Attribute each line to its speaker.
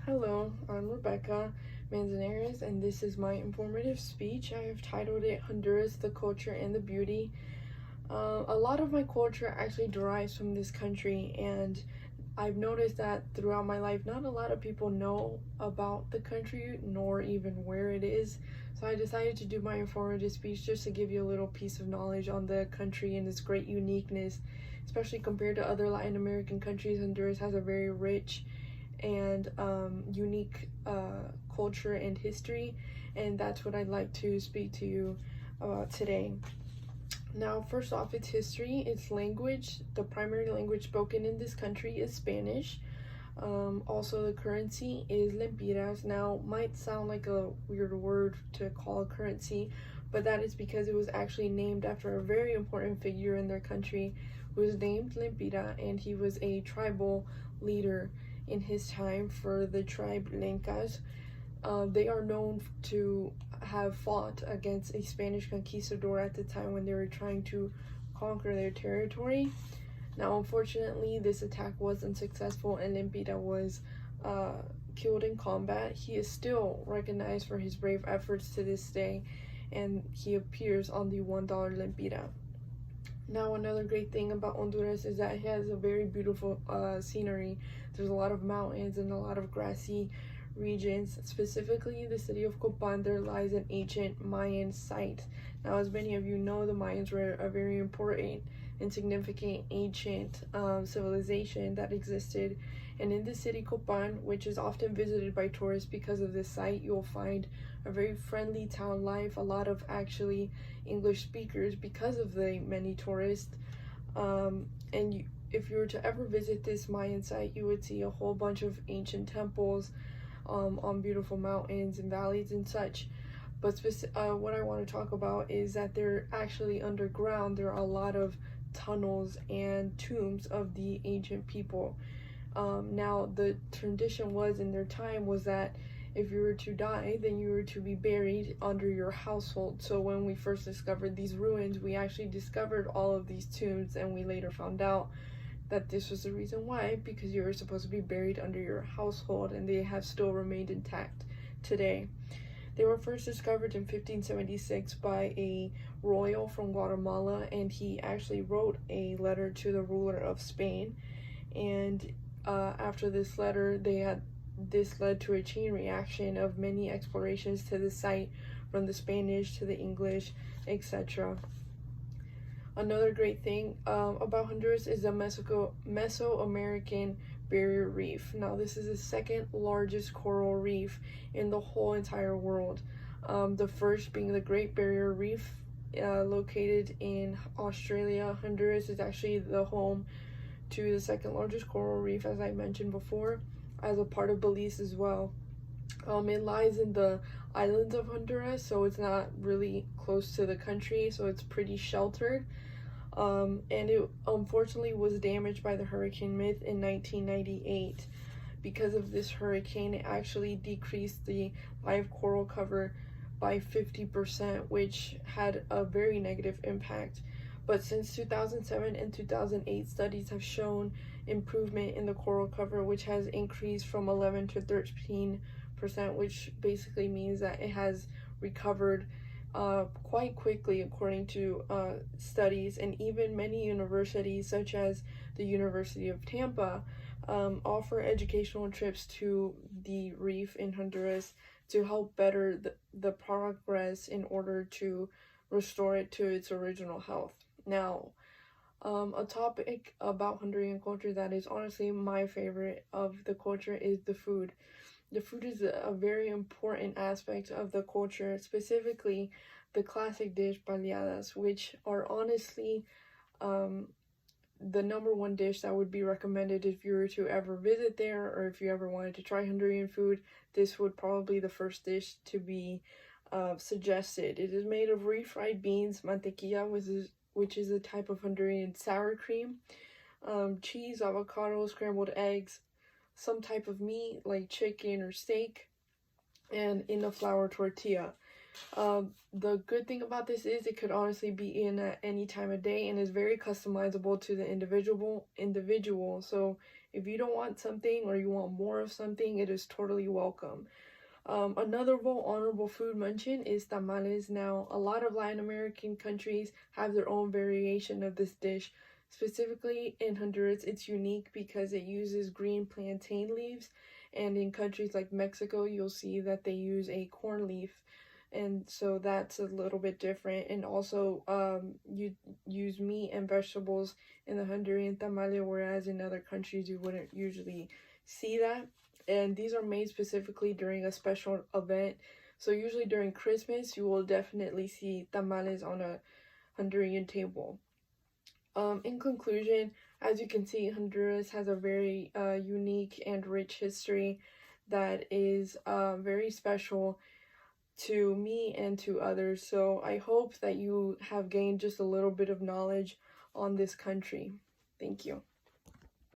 Speaker 1: Hello, I'm Rebecca Manzanares, and this is my informative speech. I have titled it Honduras, the Culture and the Beauty. A lot of my culture actually derives from this country, and I've noticed that throughout my life, not a lot of people know about the country nor even where it is. So I decided to do my informative speech just to give you a little piece of knowledge on the country and its great uniqueness, especially compared to other Latin American countries. Honduras has a very rich and unique culture and history, and that's what I'd like to speak to you about today. Now, first off, its history, its language. The primary language spoken in this country is Spanish. Also, the currency is lempiras. Now, might sound like a weird word to call a currency, but that is because it was actually named after a very important figure in their country who was named Lempira, and he was a tribal leader in his time for the tribe Lencas. They are known to have fought against a Spanish conquistador at the time when they were trying to conquer their territory. Now, unfortunately, this attack wasn't successful and Lempira was killed in combat. He is still recognized for his brave efforts to this day, and he appears on the $1 Lempira. Now, another great thing about Honduras is that it has a very beautiful scenery. There's a lot of mountains and a lot of grassy regions. Specifically, the city of Copan, there lies an ancient Mayan site. Now, as many of you know, the Mayans were a very important and significant ancient civilization that existed. And in the city Copan, which is often visited by tourists because of this site, you'll find a very friendly town life, a lot of actually English speakers because of the many tourists. If you were to ever visit this Mayan site, you would see a whole bunch of ancient temples on beautiful mountains and valleys and such. But what I want to talk about is that they're actually underground. There are a lot of tunnels and tombs of the ancient people. Now, the tradition was in their time was that if you were to die, then you were to be buried under your household. So when we first discovered these ruins, we actually discovered all of these tombs, and we later found out that this was the reason why, because you were supposed to be buried under your household, and they have still remained intact today. They were first discovered in 1576 by a royal from Guatemala, and he actually wrote a letter to the ruler of Spain. And after this letter, this led to a chain reaction of many explorations to the site, from the Spanish to the English, etc. Another great thing about Honduras is the Mesoamerican Barrier Reef. Now, this is the second largest coral reef in the whole entire world. The first being the Great Barrier Reef, located in Australia. Honduras is actually the home to the second largest coral reef, as I mentioned before, as a part of Belize as well. It lies in the islands of Honduras, so it's not really close to the country, so it's pretty sheltered. And it unfortunately was damaged by the Hurricane Myth in 1998. Because of this hurricane, it actually decreased the live coral cover by 50%, which had a very negative impact. But since 2007 and 2008, studies have shown improvement in the coral cover, which has increased from 11 to 13%, which basically means that it has recovered quite quickly, according to studies. And even many universities, such as the University of Tampa, offer educational trips to the reef in Honduras to help better the progress in order to restore it to its original health. Now, a topic about Honduran culture that is honestly my favorite of the culture is the food. The food is a very important aspect of the culture, specifically the classic dish baleadas, which are honestly the number one dish that would be recommended if you were to ever visit there, or if you ever wanted to try Honduran food. This would probably be the first dish to be suggested. It is made of refried beans, mantequilla, which is a type of Honduran sour cream, cheese, avocado, scrambled eggs, some type of meat like chicken or steak, and in a flour tortilla. The good thing about this is it could honestly be eaten at any time of day and is very customizable to the individual. So If you don't want something or you want more of something, it is totally welcome. Another honorable food mention is tamales. Now, a lot of Latin American countries have their own variation of this dish. Specifically in Honduras, it's unique because it uses green plantain leaves, and in countries like Mexico, you'll see that they use a corn leaf, and so that's a little bit different. And also, you use meat and vegetables in the Honduran tamale, whereas in other countries you wouldn't usually see that. And these are made specifically during a special event. So usually during Christmas, you will definitely see tamales on a Honduran table. In conclusion, as you can see, Honduras has a very unique and rich history that is very special to me and to others. So I hope that you have gained just a little bit of knowledge on this country. Thank you.